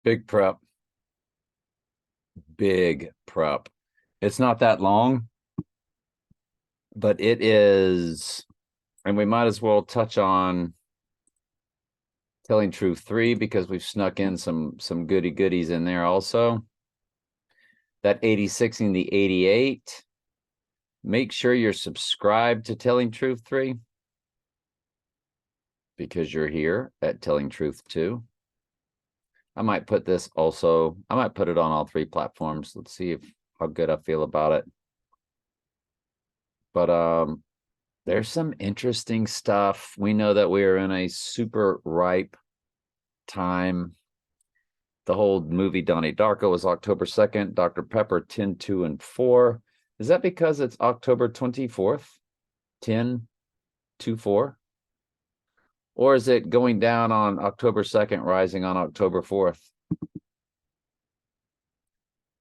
Big prep. Big prep. It's not that long, but it is, and we might as well touch on Telling Truth 3 because we've snuck in some goodies in there also. That 86 and the 88. Make sure you're subscribed to Telling Truth 3 because you're here at Telling Truth 2. I might put this also, I might put it on all three platforms. Let's see how good I feel about it. But there's some interesting stuff. We know that we are in a super ripe time. The whole movie Donnie Darko was October 2nd, Dr. Pepper 10, 2, and 4. Is that because it's October 24th? 10, 2, 4? Or is it going down on October 2nd, rising on October 4th?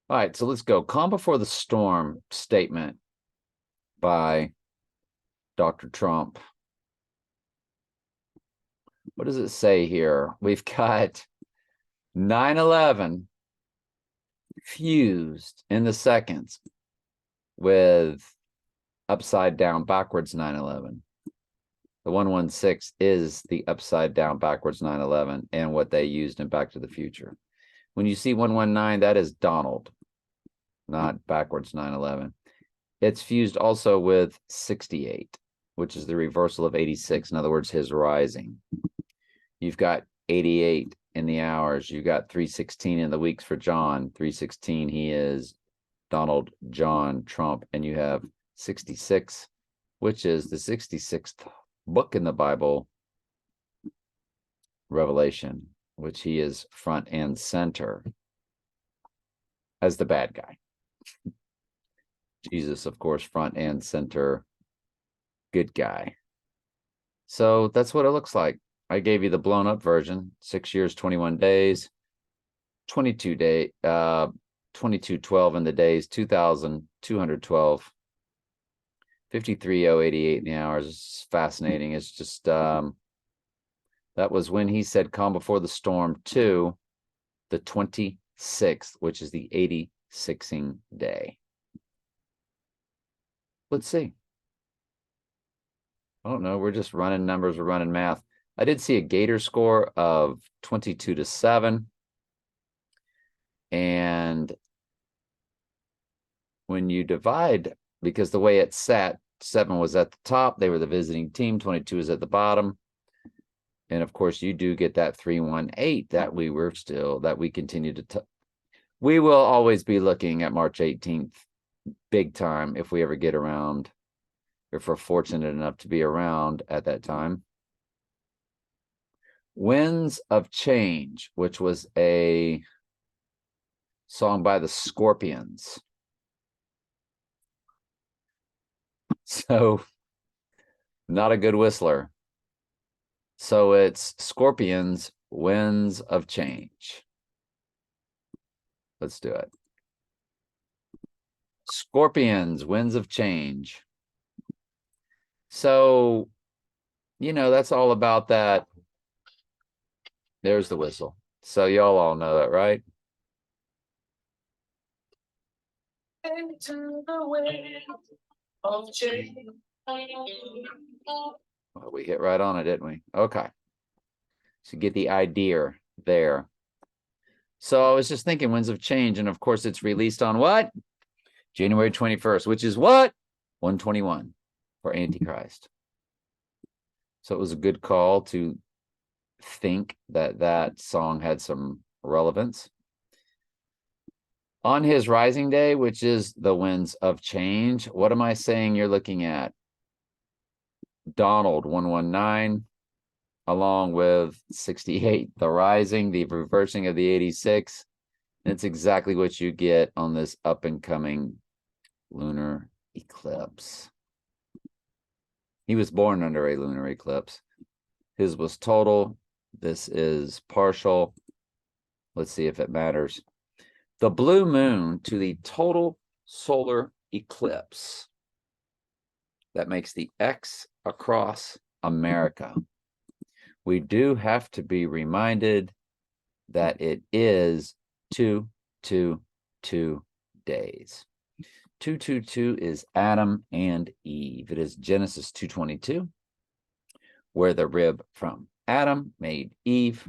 All right, so let's go. Calm before the storm statement by Dr. Trump. What does it say here? We've got 9/11 fused in the seconds with upside down backwards 9/11. The 116 is the upside down backwards 9/11 and what they used in Back to the Future. When you see 119, that is Donald, not backwards 9/11. It's fused also with 68, which is the reversal of 86. In other words, his rising. You've got 88 in the hours. You've got 316 in the weeks for John. 316, he is Donald John Trump. And you have 66, which is the 66th book in the Bible, Revelation, which he is front and center as the bad guy. Jesus, of course, front and center, good guy. So that's what it looks like. I gave you the blown up version, 6 years, 21 days, 2212 in the days, 2,212, 53,088 in the hours. It's fascinating. It's just, that was when he said calm before the storm to the 26th, which is the 86ing day. Let's see. I don't know. We're just running numbers. We're running math. I did see a Gator score of 22-7. And when you divide, because the way it's set, 7 was at the top. They were the visiting team. 22 is at the bottom. And of course, you do get that 318 that we continue to, we will always be looking at March 18th big time if we ever get around, if we're fortunate enough to be around at that time. Winds of Change, which was a song by the Scorpions. So, not a good whistler. So it's Scorpions, Winds of Change. Let's do it. Scorpions, Winds of Change. So, that's all about that. There's the whistle. So y'all all know that, right? Into the wind of change. Well, we hit right on it, didn't we? Okay. So get the idea there. So I was just thinking Winds of Change, and of course it's released on what? January 21st, which is what? 121 for Antichrist. So it was a good call to think that song had some relevance. On his rising day, which is the Winds of Change, what am I saying you're looking at? Donald 119, along with 68, the rising, the reversing of the 86. And it's exactly what you get on this up and coming lunar eclipse. He was born under a lunar eclipse. His was total. This is partial. Let's see if it matters. The blue moon to the total solar eclipse. That makes the X across America. We do have to be reminded that it is 222 days. 222 is Adam and Eve. It is Genesis 2:22, where the rib from Adam made Eve.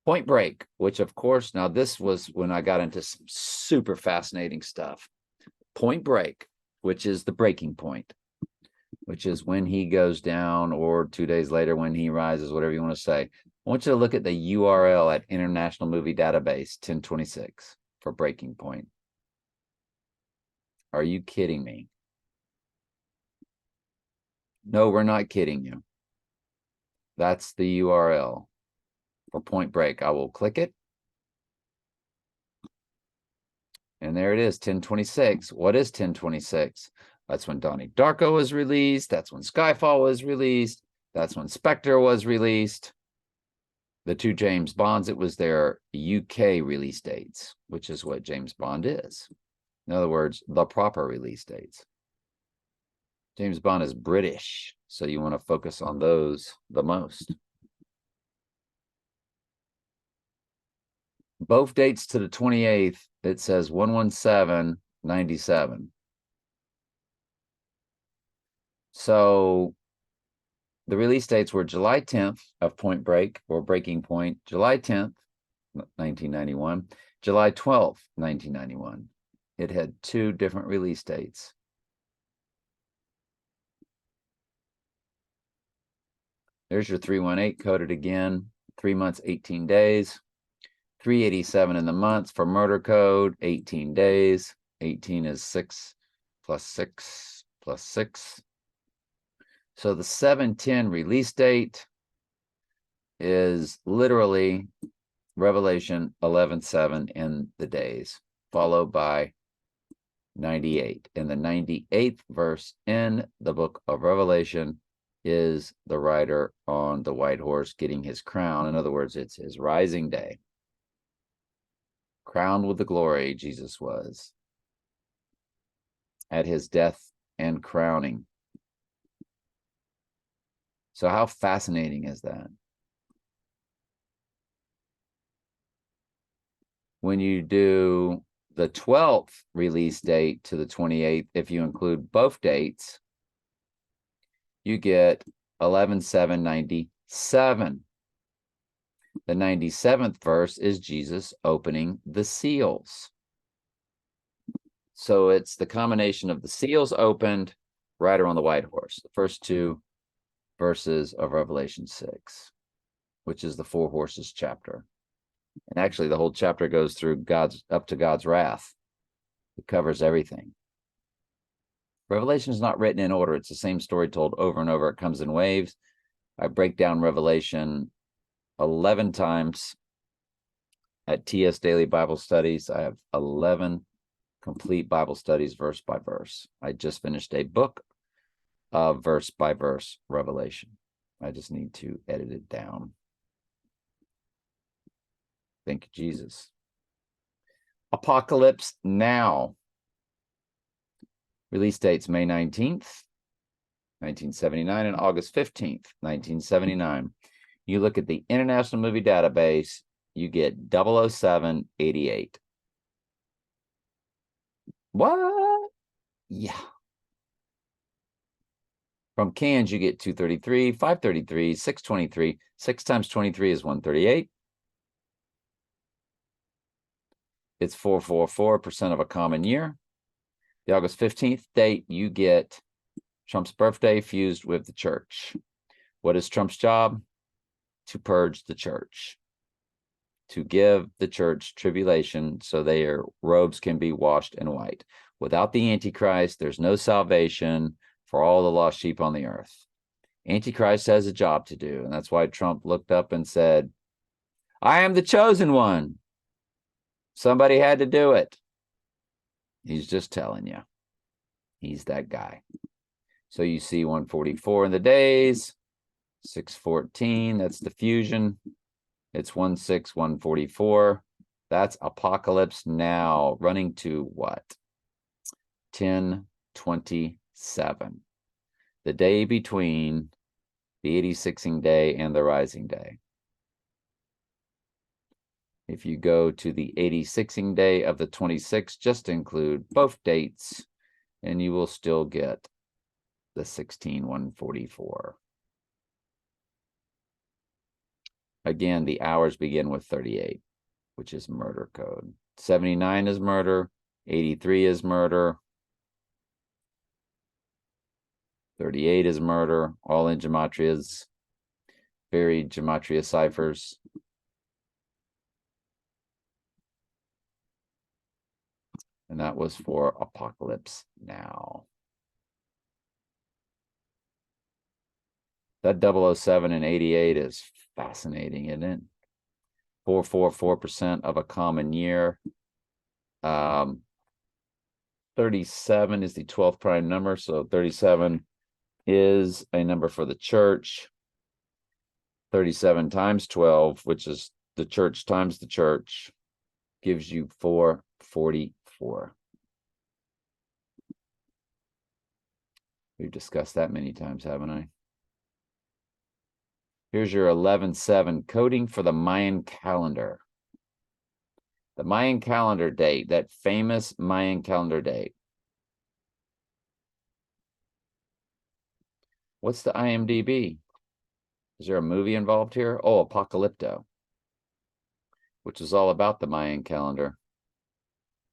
Point Break, which of course, now this was when I got into some super fascinating stuff. Point Break, which is the breaking point, which is when he goes down or 2 days later when he rises, whatever you want to say. I want you to look at the URL at International Movie Database 1026 for breaking point. Are you kidding me? No, we're not kidding you. That's the URL for Point Break. I will click it. And there it is, 1026. What is 1026? That's when Donnie Darko was released. That's when Skyfall was released. That's when Spectre was released. The two James Bonds, it was their UK release dates, which is what James Bond is. In other words, the proper release dates. James Bond is British, so you want to focus on those the most. Both dates to the 28th, it says 11797. So the release dates were July 10th of Point Break or Breaking Point, July 10th, 1991, July 12th, 1991. It had two different release dates. There's your 318 coded again, 3 months, 18 days. 387 in the months for murder code, 18 days. 18 is 6 plus 6 plus 6. So the 710 release date is literally Revelation 11:7 in the days, followed by 98. And the 98th verse in the book of Revelation is the rider on the white horse getting his crown. In other words, it's his rising day. Crowned with the glory, Jesus was at his death and crowning. So how fascinating is that? When you do the 12th release date to the 28th, if you include both dates, you get 11:797. The 97th verse is Jesus opening the seals. So it's the combination of the seals opened, rider on the white horse, the first two verses of Revelation 6, which is the four horses chapter. And actually the whole chapter goes through up to God's wrath. It covers everything. Revelation is not written in order. It's the same story told over and over. It comes in waves. I break down Revelation 11 times at TS Daily Bible Studies. I have 11 complete Bible studies, verse by verse. I just finished a book of verse by verse Revelation. I just need to edit it down. Thank you, Jesus. Apocalypse Now. Release dates May 19th, 1979, and August 15th, 1979. You look at the International Movie Database, you get 00788. What? Yeah. From Cannes, you get 233, 533, 623. 6 times 23 is 138. It's 444% of a common year. The August 15th date, you get Trump's birthday fused with the church. What is Trump's job? To purge the church, to give the church tribulation so their robes can be washed in white. Without the Antichrist, there's no salvation for all the lost sheep on the earth. Antichrist has a job to do, and that's why Trump looked up and said, I am the chosen one. Somebody had to do it. He's just telling you. He's that guy. So you see 144 in the days, 614, that's the fusion. It's 16144. That's Apocalypse Now, running to what? 1027. the day between the 86ing day and the rising day. If you go to the 86ing day of the 26th, just include both dates, and you will still get the 16,144. Again, the hours begin with 38, which is murder code. 79 is murder, 83 is murder, 38 is murder, all in gematrias, varied gematria ciphers. And that was for Apocalypse Now. That 007 and 88 is fascinating, isn't it? 444% of a common year. 37 is the 12th prime number, so 37 is a number for the church. 37 times 12, which is the church times the church, gives you 444. We've discussed that many times, haven't I? Here's your 11/7 coding for the Mayan calendar. The Mayan calendar date, that famous Mayan calendar date. What's the IMDb? Is there a movie involved here? Oh, Apocalypto, which is all about the Mayan calendar.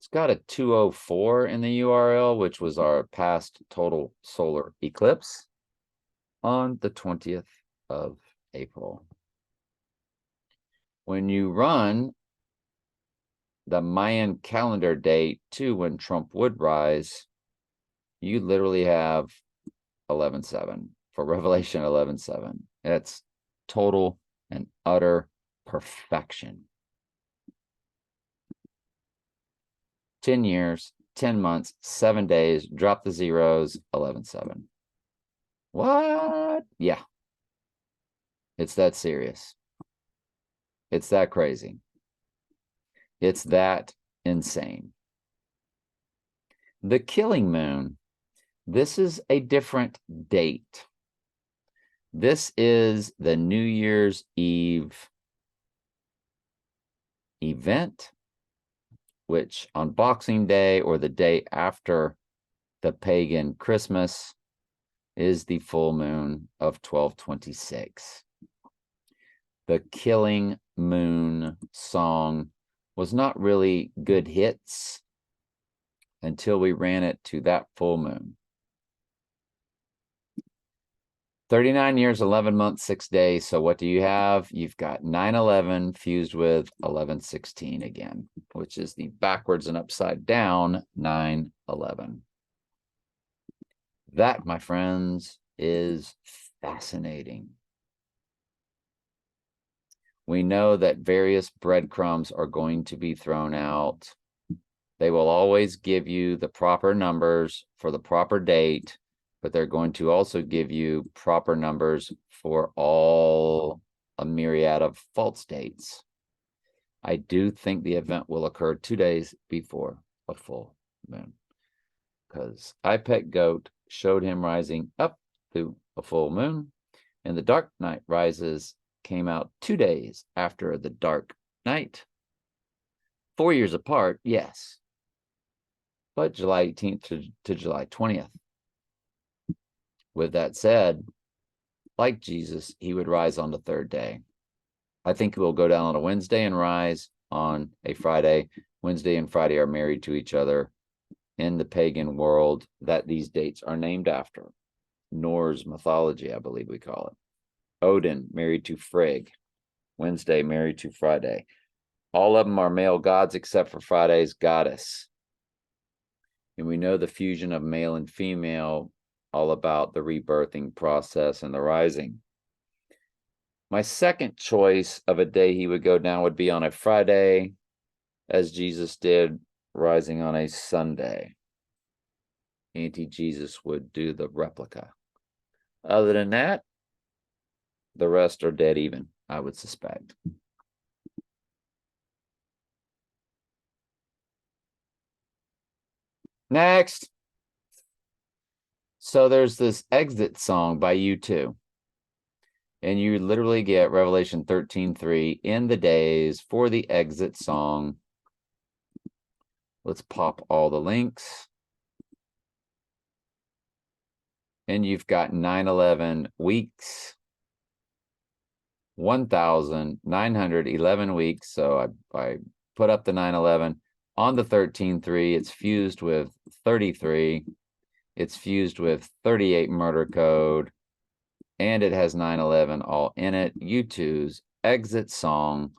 It's got a 204 in the URL, which was our past total solar eclipse on the 20th of April. When you run the Mayan calendar date to when Trump would rise, you literally have 11/7 for Revelation 11/7. That's total and utter perfection. 10 years, 10 months, 7 days, drop the zeros, 11/7. What? Yeah. It's that serious. It's that crazy. It's that insane. The killing moon, this is a different date. This is the New Year's Eve event, which on Boxing Day or the day after the pagan Christmas is the full moon of 12/26. The Killing Moon song was not really good hits until we ran it to that full moon. 39 years, 11 months, 6 days. So what do you have? You've got 9/11 fused with 11/16 again, which is the backwards and upside down 9/11. That, my friends, is fascinating. We know that various breadcrumbs are going to be thrown out. They will always give you the proper numbers for the proper date, but they're going to also give you proper numbers for all a myriad of false dates. I do think the event will occur 2 days before a full moon, because iPet Goat showed him rising up through a full moon, and the Dark Knight Rises came out 2 days after the Dark Knight. 4 years apart, yes, but July 18th to July 20th. With that said, like Jesus, he would rise on the third day. I think he will go down on a Wednesday and rise on a Friday. Wednesday and Friday are married to each other in the pagan world that these dates are named after. Norse mythology, I believe we call it. Odin married to Frigg. Wednesday married to Friday. All of them are male gods except for Friday's goddess. And we know the fusion of male and female, all about the rebirthing process and the rising. My second choice of a day he would go down would be on a Friday, as Jesus did, rising on a Sunday. Anti-Jesus would do the replica. Other than that, the rest are dead even, I would suspect. Next. So there's this exit song by U2. And you literally get Revelation 13:3 in the days for the exit song. Let's pop all the links. And you've got 9/11 weeks, 1,911 weeks. So I put up the 9/11 on the 13:3. It's fused with 33. It's fused with 38 murder code. And it has 9/11 all in it. U2's exit song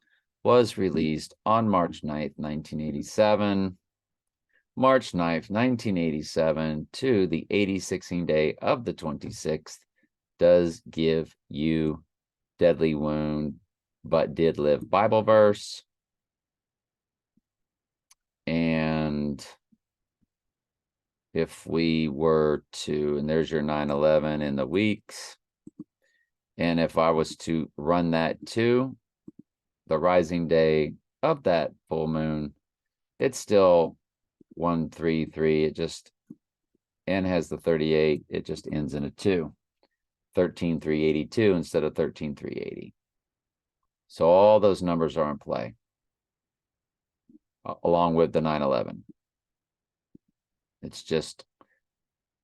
was released on March 9th, 1987. March 9th, 1987 to the 86th day of the 26th does give you deadly wound, but did live Bible verse. And if we were to, and there's your 9/11 in the weeks. And if I was to run that to the rising day of that full moon, it's still 133. It just, and has the 38. It just ends in a 2. 13,382 instead of 13,380. So all those numbers are in play, along with the 9/11. It's just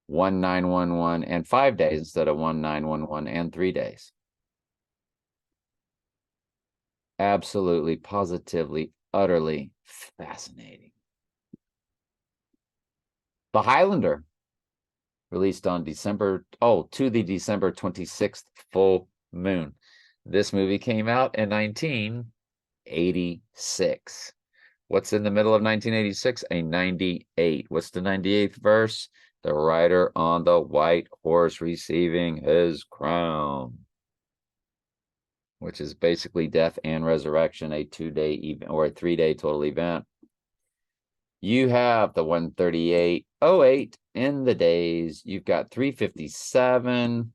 1911 and 5 days instead of 1911 and 3 days. Absolutely, positively, utterly fascinating. The Highlander, released on December 26th full moon. This movie came out in 1986. What's in the middle of 1986? A 98. What's the 98th verse? The rider on the white horse receiving his crown, which is basically death and resurrection, a 2-day event or a 3-day total event. You have the 138.08 in the days. You've got 357,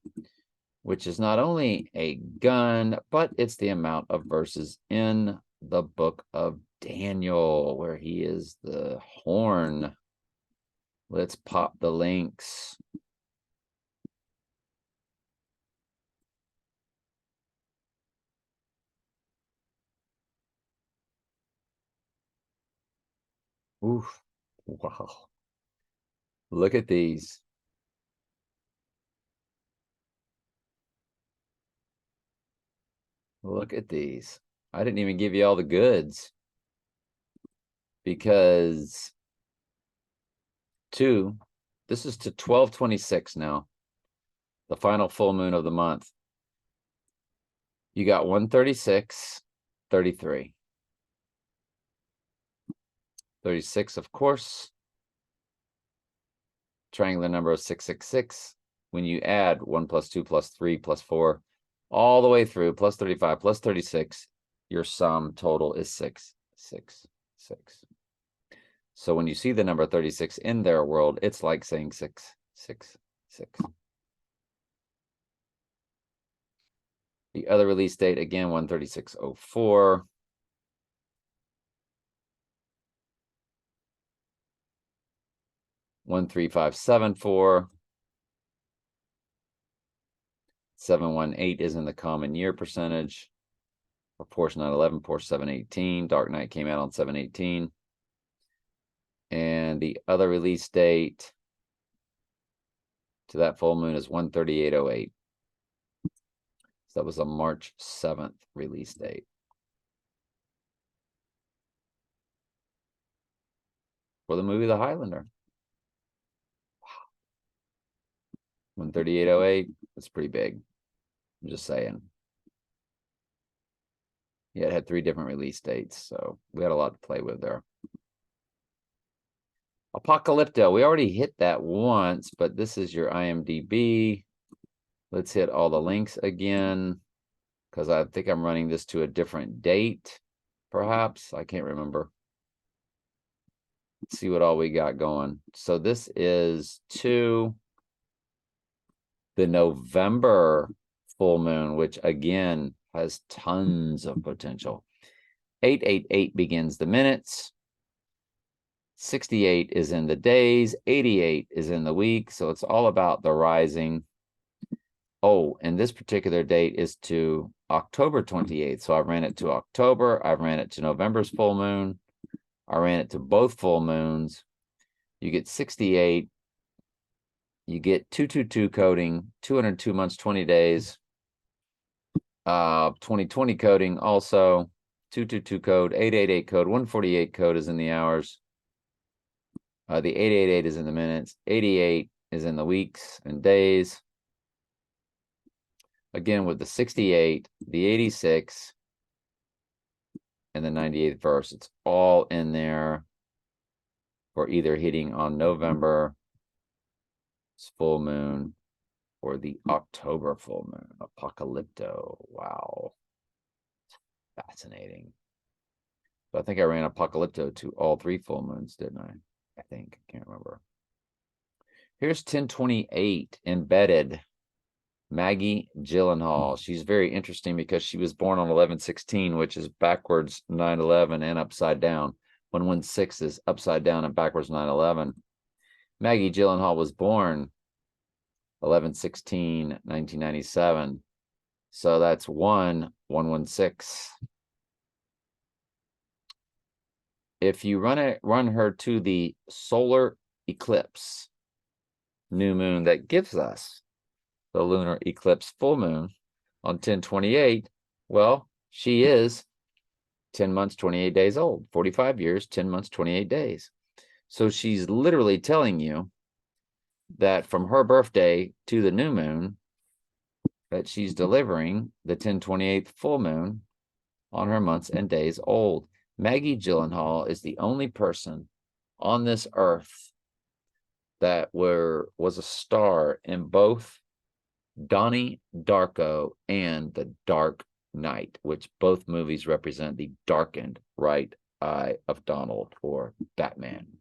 which is not only a gun, but it's the amount of verses in the book of Daniel, where he is the horn. Let's pop the links. Oof. Wow. Look at these. Look at these. I didn't even give you all the goods because this is to 12/26 now, the final full moon of the month. You got 136.33. 36, of course. Triangular number of 666. When you add 1 plus 2 plus 3 plus 4, all the way through, plus 35 plus 36, your sum total is 666. So when you see the number 36 in their world, it's like saying 666. The other release date, again, 136.04. One 13574. 718 is in the common year percentage. For Porsche 911, Porsche 718. Dark Knight came out on 718. And the other release date to that full moon is 138.08. So that was a March 7th release date. For the movie The Highlander. 138.08. That's pretty big. I'm just saying. Yeah, it had 3 different release dates, so we had a lot to play with there. Apocalypto. We already hit that once, but this is your IMDb. Let's hit all the links again, because I think I'm running this to a different date, perhaps. I can't remember. Let's see what all we got going. So this is to the November full moon, which again has tons of potential. 888 begins the minutes. 68 is in the days, 88 is in the week. So it's all about the rising. Oh, and this particular date is to October 28th. So I ran it to October. I ran it to November's full moon. I ran it to both full moons. You get 68. You get 222 coding, 202 months, 20 days. 2020 coding also. 222 code, 888 code, 148 code is in the hours. The 888 is in the minutes. 88 is in the weeks and days. Again, with the 68, the 86, and the 98th verse, it's all in there for either hitting on November's full moon or the October full moon. Apocalypto. Wow. Fascinating. But I think I ran Apocalypto to all 3 full moons, didn't I? I think. I can't remember. Here's 1028 embedded. Maggie Gyllenhaal. She's very interesting because she was born on 11/16, which is backwards 9/11 and upside down. 116 is upside down and backwards 9/11. Maggie Gyllenhaal was born 11/16, 1997. So that's 1/116. If you run her to the solar eclipse new moon that gives us the lunar eclipse full moon on 10/28, well, she is 10 months, 28 days old, 45 years, 10 months, 28 days. So she's literally telling you that from her birthday to the new moon, that she's delivering the 10/28 full moon on her months and days old. Maggie Gyllenhaal is the only person on this earth that was a star in both Donnie Darko and The Dark Knight, which both movies represent the darkened right eye of Donald or Batman.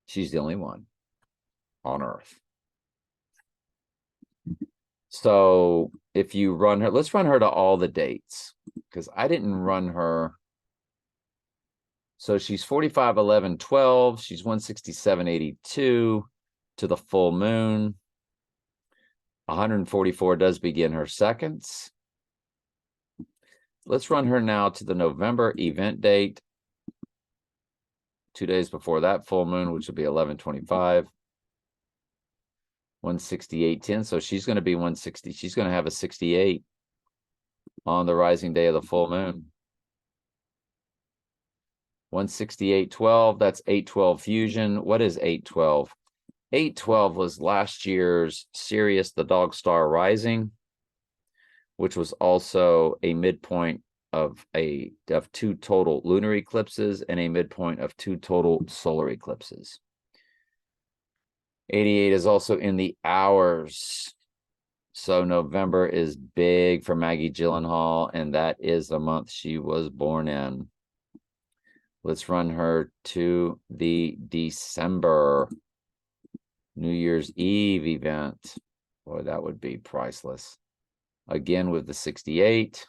She's the only one on earth. So if you run her, let's run her to all the dates, because I didn't run her. So she's 45, 11, 12. She's 167, 82 to the full moon. 144 does begin her seconds. Let's run her now to the November event date. 2 days before that full moon, which will be 11/25. 168.10. So she's going to be 160. She's going to have a 68 on the rising day of the full moon. 168.12. That's 812 fusion. What is 812? 812 was last year's Sirius, the Dog Star Rising, which was also a midpoint of 2 total lunar eclipses and a midpoint of 2 total solar eclipses. 88 is also in the hours. So November is big for Maggie Gyllenhaal, and that is the month she was born in. Let's run her to the December New Year's Eve event. Boy, that would be priceless. Again with the 68.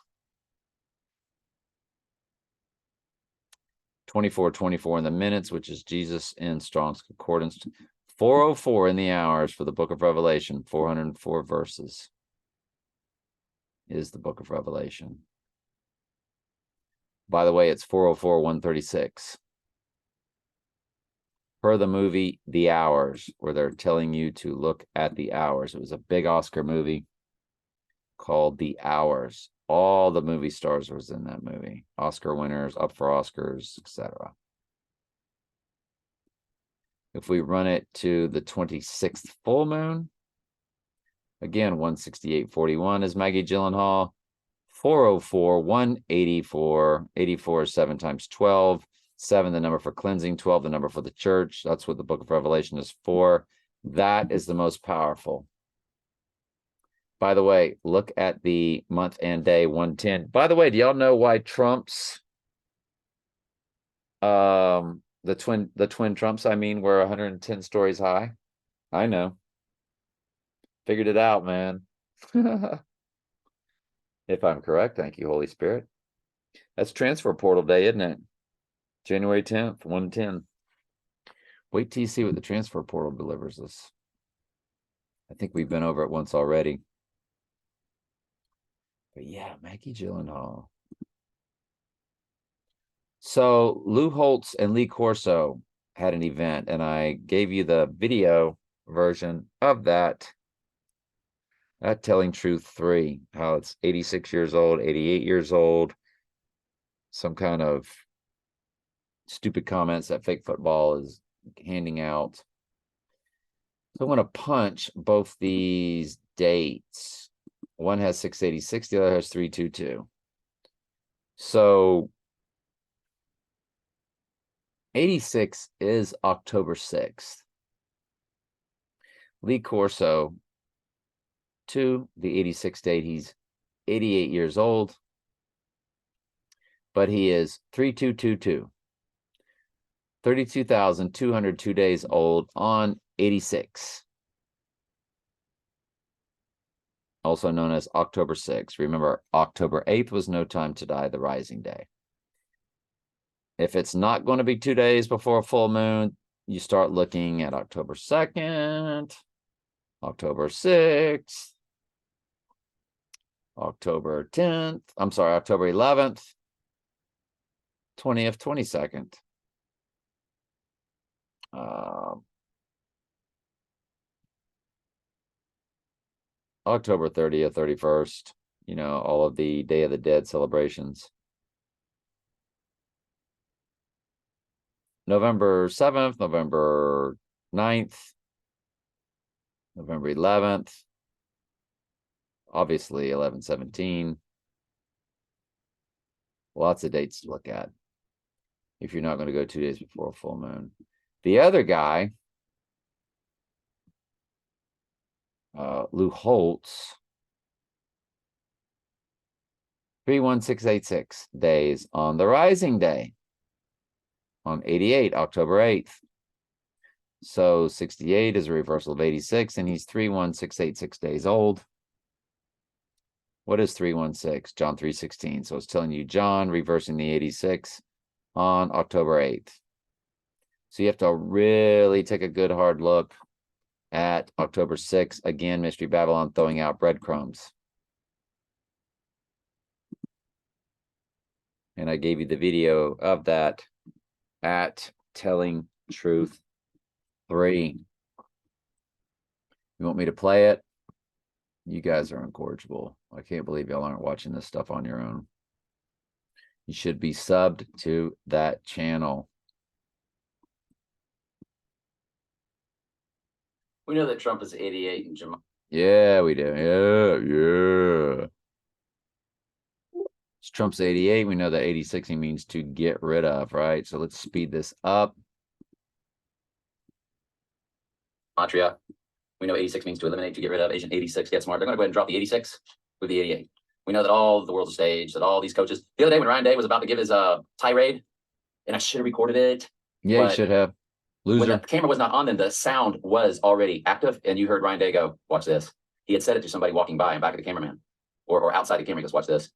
24:24 in the minutes, which is Jesus in Strong's Concordance. 404 in the hours for the book of Revelation. 404 verses is the book of Revelation. By the way, it's 404, 136. Per the movie The Hours, where they're telling you to look at the hours. It was a big Oscar movie called The Hours. All the movie stars was in that movie. Oscar winners, up for Oscars, etc. If we run it to the 26th full moon, again, 168.41 is Maggie Gyllenhaal. 404, 184, 84 is 7 times 12. 7, the number for cleansing, 12, the number for the church. That's what the book of Revelation is for. That is the most powerful. By the way, look at the month and day 110. By the way, do y'all know why Trumps, the twin Trumps, I mean, were 110 stories high? I know. Figured it out, man. If I'm correct, thank you, Holy Spirit. That's transfer portal day, isn't it? January 10th, 110. Wait till you see what the transfer portal delivers us. I think we've been over it once already. But yeah, Maggie Gyllenhaal. So Lou Holtz and Lee Corso had an event, and I gave you the video version of that. At Telling Truth 3, how it's 86 years old, 88 years old, some kind of stupid comments that fake football is handing out. So I'm going to punch both these dates. One has 686, the other has 322. So 86 is October 6th. Lee Corso, to the 86 date, he's 88 years old, but he is 3222. 32,202 days old on 86. Also known as October 6th. Remember, October 8th was No Time to Die, the rising day. If it's not going to be 2 days before a full moon, you start looking at October 2nd, October 6th, October 10th, I'm sorry, October 11th, 20th, 22nd. October 30th, 31st, you know, all of the Day of the Dead celebrations. November 7th, November 9th, November 11th, obviously 11/17. Lots of dates to look at if you're not going to go 2 days before a full moon. The other guy, Lou Holtz, 31686 days on the rising day on 88, October 8th. So 68 is a reversal of 86, and he's 31686 days old. What is 316? John 3:16. So it's telling you John reversing the 86 on October 8th. So you have to really take a good hard look at October 6th. Again, Mystery Babylon throwing out breadcrumbs. And I gave you the video of that at Telling Truth 3. You want me to play it? You guys are incorrigible. I can't believe y'all aren't watching this stuff on your own. You should be subbed to that channel. We know that Trump is 88 and Jamal. Yeah, we do. Yeah. It's Trump's 88. We know that 86 he means to get rid of, right? So let's speed this up. Matria. We know 86 means to eliminate, to get rid of. Agent 86, get smart. They're going to go ahead and drop the 86 with the 88. We know that all the world's a stage, that all these coaches. The other day when Ryan Day was about to give his tirade, and I should have recorded it. Yeah, you should have. Loser. When the camera was not on them, the sound was already active, and you heard Ryan Day go, watch this. He had said it to somebody walking by and back of the cameraman, or outside the camera. He goes, watch this.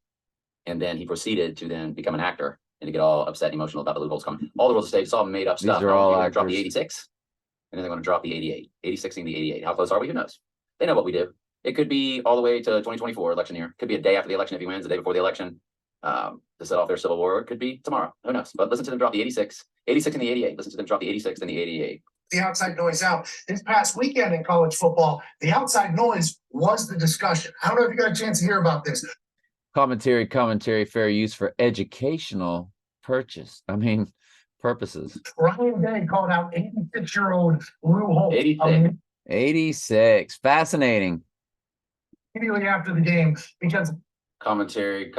And then he proceeded to then become an actor and to get all upset and emotional about the loopholes coming. All the world's a stage. It's all made up stuff. These are all actors. Drop the 86, and then they're going to drop the 88. 86 and the 88. How close are we? Who knows? They know what we do. It could be all the way to 2024 election year. Could be a day after the election if he wins, the day before the election, to set off their civil war. It could be tomorrow. Who knows? But listen to them drop the 86 and the 88. Listen to them drop the 86 and the 88. The outside noise out. This past weekend in college football, the outside noise was the discussion. I don't know if you got a chance to hear about this. Commentary, fair use for educational purposes. Ryan Day called out 86-year-old Lou Holtz. 86. Fascinating. Immediately after the game, because commentary,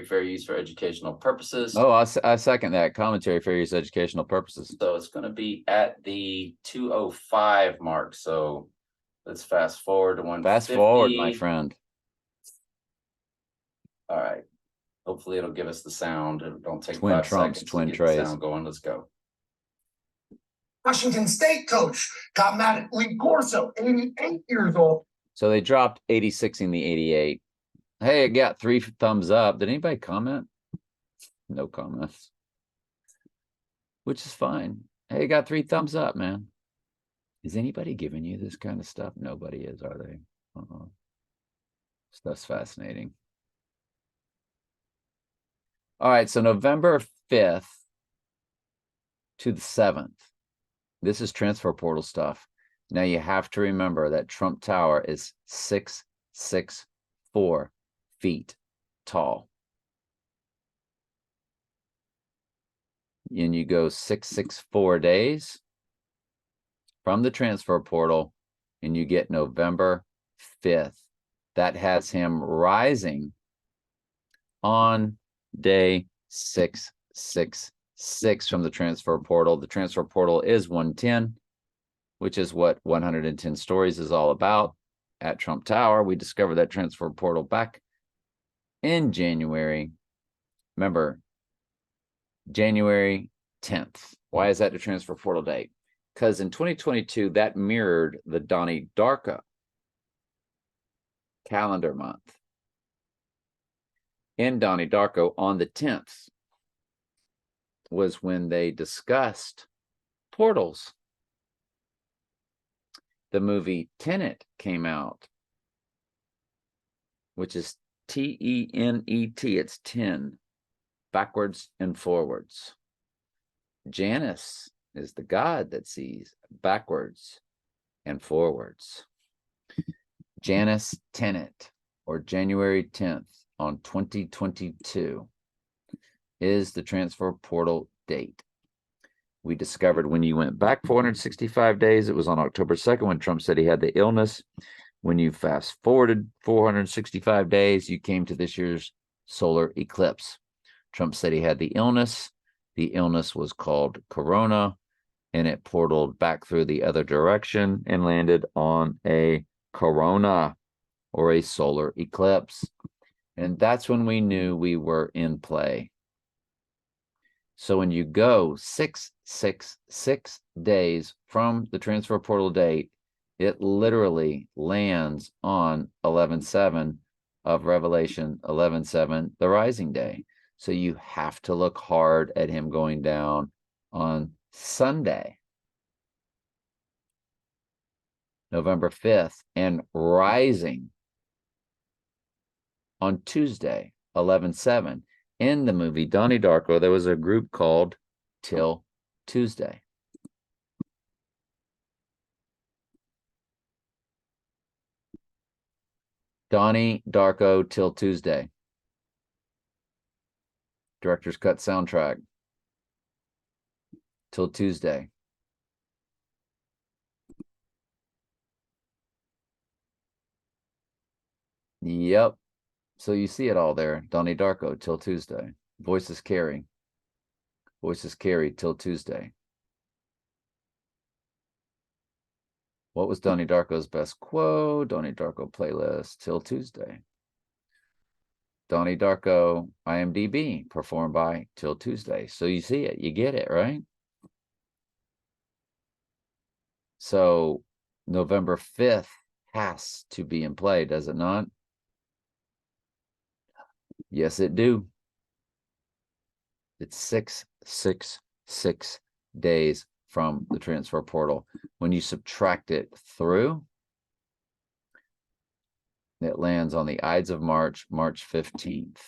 fair use for educational purposes. Oh, I second that. Commentary, fair use, educational purposes. So it's going to be at the 2:05 mark. So let's fast forward to 1:50. Fast forward, my friend. All right. Hopefully it'll give us the sound. It don't take twin 5 Trumps, seconds twin to get trays. the sound going. Let's go. Washington State coach got mad at Lee Corso, 88 years old. So they dropped 86 in the 88. Hey, it got 3 thumbs up. Did anybody comment? No comments. which is fine. Hey, got 3 thumbs up, man. Is anybody giving you this kind of stuff? Nobody is, are they? Stuff's fascinating. All right, so November 5th to the 7th. This is transfer portal stuff. Now you have to remember that Trump Tower is 664 feet tall. And you go 664 days from the transfer portal, and you get November 5th. That has him rising on day 666 from the transfer portal. The transfer portal is 110, which is what 110 Stories is all about. At Trump Tower, we discovered that transfer portal back in January. Remember, January 10th. Why is that the transfer portal date? Because in 2022, that mirrored the Donnie Darko calendar month. In Donnie Darko, on the 10th was when they discussed portals. The movie Tenet came out, which is T-E-N-E-T. It's 10, backwards and forwards. Janus is the god that sees backwards and forwards. Janus Tenet, or January 10th on 2022, is the transfer portal date. We discovered when you went back 465 days, it was on October 2nd when Trump said he had the illness. When you fast forwarded 465 days, you came to this year's solar eclipse. Trump said he had the illness. The illness was called Corona, and it portaled back through the other direction and landed on a corona, or a solar eclipse. And that's when we knew we were in play. So when you go 666 days from the transfer portal date, it literally lands on 11/7 of Revelation 11/7, the rising day. So you have to look hard at him going down on Sunday, November 5th, and rising on Tuesday, 11/7. In the movie Donnie Darko, there was a group called Till Tuesday. Donnie Darko Till Tuesday. Director's cut soundtrack. Till Tuesday. Yep. So you see it all there. Donnie Darko Till Tuesday. Voices carry. Voices carry Till Tuesday. What was Donnie Darko's best quote? Donnie Darko playlist Till Tuesday. Donnie Darko IMDb performed by Till Tuesday. So you see it, you get it, right? So November 5th has to be in play, does it not? Yes, it do. It's 666 days from the transfer portal. When you subtract it through, it lands on the Ides of March, March 15th.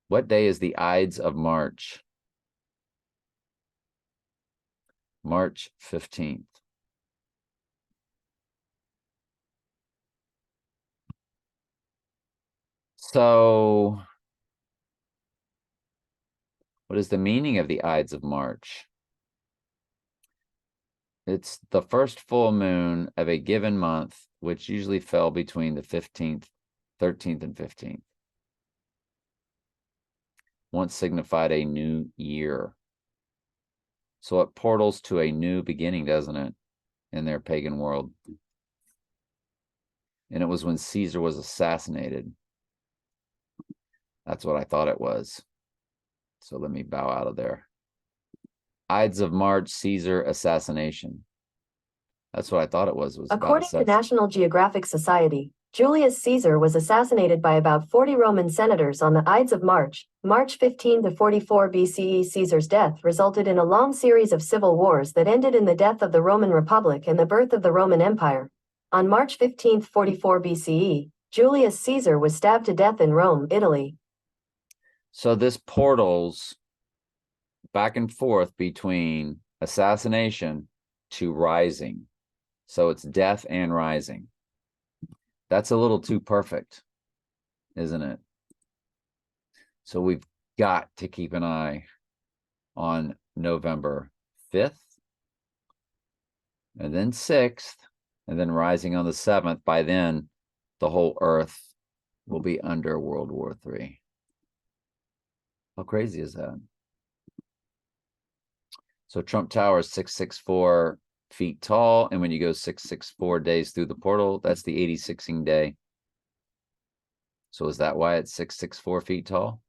What day is the Ides of March? March 15th. So, what is the meaning of the Ides of March? It's the first full moon of a given month, which usually fell between the 15th, 13th, and 15th. Once signified a new year. So it portals to a new beginning, doesn't it, in their pagan world? And it was when Caesar was assassinated. That's what I thought it was. So let me bow out of there. Ides of March, Caesar assassination. That's what I thought it was. According to National Geographic Society, Julius Caesar was assassinated by about 40 Roman senators on the Ides of March, March 15 to 44 BCE. Caesar's death resulted in a long series of civil wars that ended in the death of the Roman Republic and the birth of the Roman Empire. On March 15, 44 BCE, Julius Caesar was stabbed to death in Rome, Italy. So this portal's back and forth between assassination to rising. So it's death and rising. That's a little too perfect, isn't it? So we've got to keep an eye on November 5th, and then 6th, and then rising on the 7th. By then, the whole earth will be under World War III. How crazy is that? So Trump Tower is 664 feet tall, and when you go 664 days through the portal, that's the 86ing day. So is that why it's 664 feet tall?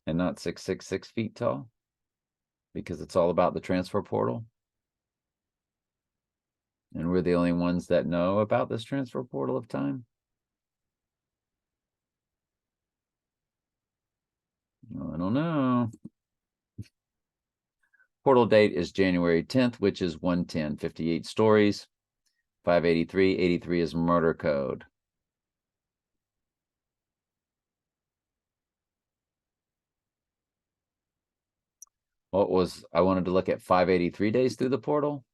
And not 666 feet tall? Because it's all about the transfer portal? And we're the only ones that know about this transfer portal of time? I don't know. Portal date is January 10th, which is 110, 58 stories, 583. 83 is murder code. What was, I wanted to look at 583 days through the portal.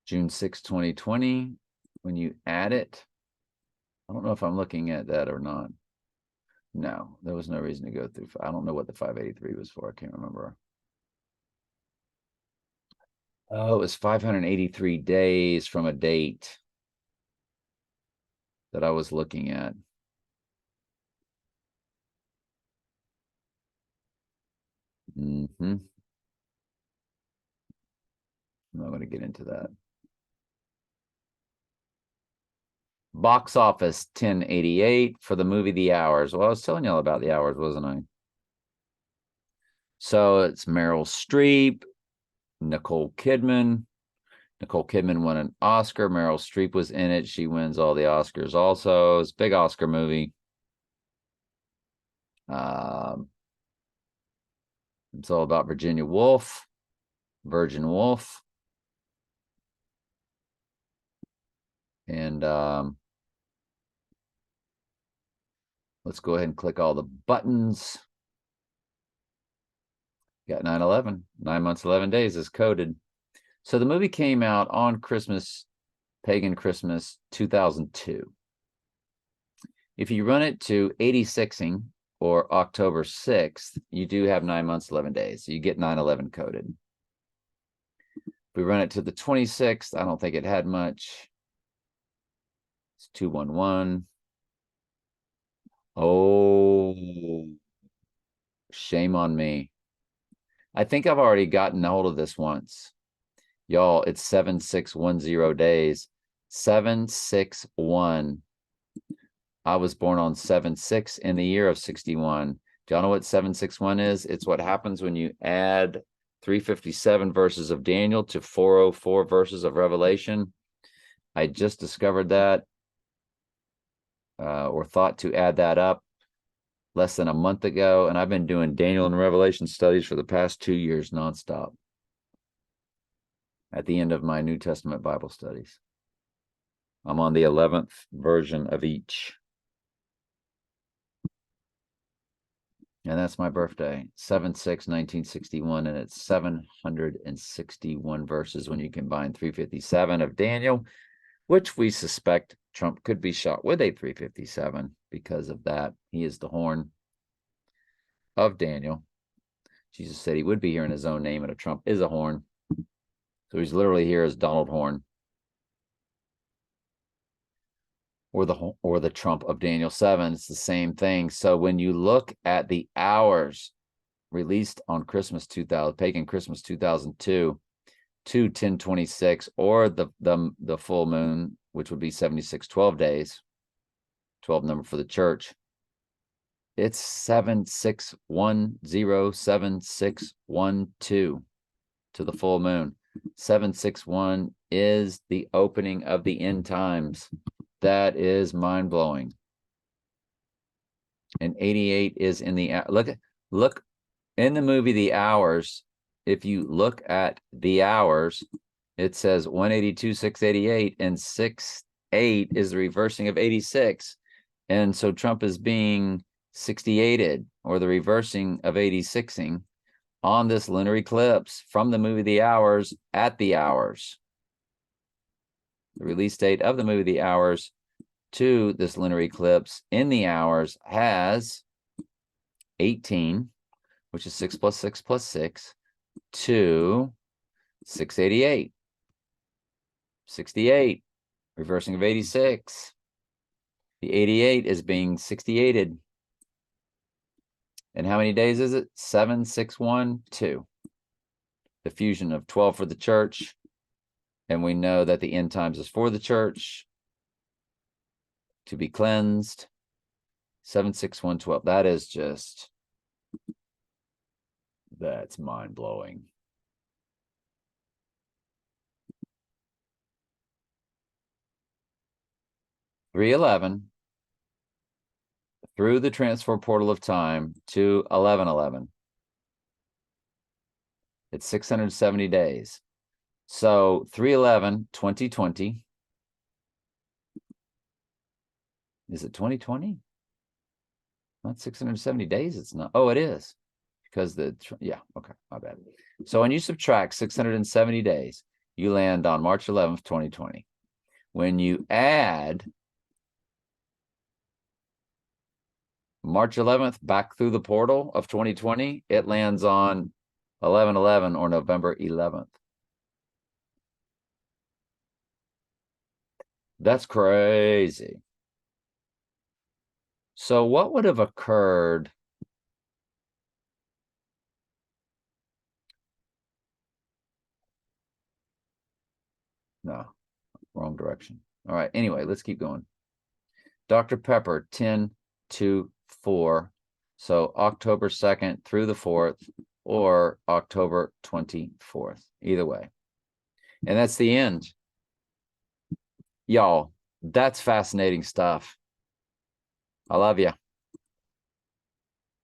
June 6, 2020. When you add it, I don't know if I'm looking at that or not. No, there was no reason to go through. I don't know what the 583 was for. I can't remember. Oh, it was 583 days from a date that I was looking at. I'm not going to get into that. Box office 1088 for the movie The Hours. Well, I was telling y'all about The Hours, wasn't I? So it's Meryl Streep, Nicole Kidman. Nicole Kidman won an Oscar. Meryl Streep was in it. She wins all the Oscars also. It's a big Oscar movie. It's all about Virginia Woolf, Virgin Woolf. And let's go ahead and click all the buttons. Got 9/11, 9 months, 11 days is coded. So the movie came out on Christmas, Pagan Christmas 2002. If you run it to 86ing or October 6th, you do have 9 months, 11 days. So you get 9/11 coded. If we run it to the 26th, I don't think it had much. It's 211. Oh, shame on me. I think I've already gotten a hold of this once. Y'all, it's 7610 days. 761. I was born on 7/6 in the year of 61. Do y'all know what 761 is? It's what happens when you add 357 verses of Daniel to 404 verses of Revelation. I just discovered that, or thought to add that up less than a month ago, and I've been doing Daniel and Revelation studies for the past 2 years nonstop at the end of my New Testament Bible studies. I'm on the 11th version of each. And that's my birthday, 7/6/1961, and it's 761 verses when you combine 357 of Daniel, which we suspect Trump could be shot with a 357 because of that. He is the horn of Daniel. Jesus said he would be here in his own name, and a Trump is a horn. So he's literally here as Donald Horn, or the Trump of Daniel 7. It's the same thing. So when you look at the hours released on Christmas 2000, Pagan Christmas 2002, to 10/26, or the full moon, which would be 7612 days, 12 number for the church, It's 7610761 to the full moon. 761 is the opening of the end times. That is mind-blowing. And 88 is in the look in the movie The Hours. If you look at the hours, it says 182, 688, and 68 is the reversing of 86. And so Trump is being 68ed, or the reversing of 86ing, on this lunar eclipse from the movie The Hours at the hours. The release date of the movie The Hours to this lunar eclipse in the hours has 18, which is 6 plus 6 plus 6, to 688. 68, reversing of 86. The 88 is being 68ed. And how many days is it? 761-2. The fusion of 12 for the church. And we know that the end times is for the church to be cleansed. 761-12. That is just, that's mind-blowing. $311 through the transfer portal of time to 1111. It's 670 days. So 311, 2020. Is it 2020? Not 670 days. It's not. Oh, it is. Because yeah, okay, my bad. So when you subtract 670 days, you land on March 11th, 2020. When you add March 11th back through the portal of 2020, it lands on 11/11 or November 11th. That's crazy. So what would have occurred? No, wrong direction. All right, anyway, let's keep going. Dr. Pepper, 10/2/4. So October 2nd through the 4th, or October 24th, either way. And that's the end. Y'all, that's fascinating stuff. I love you.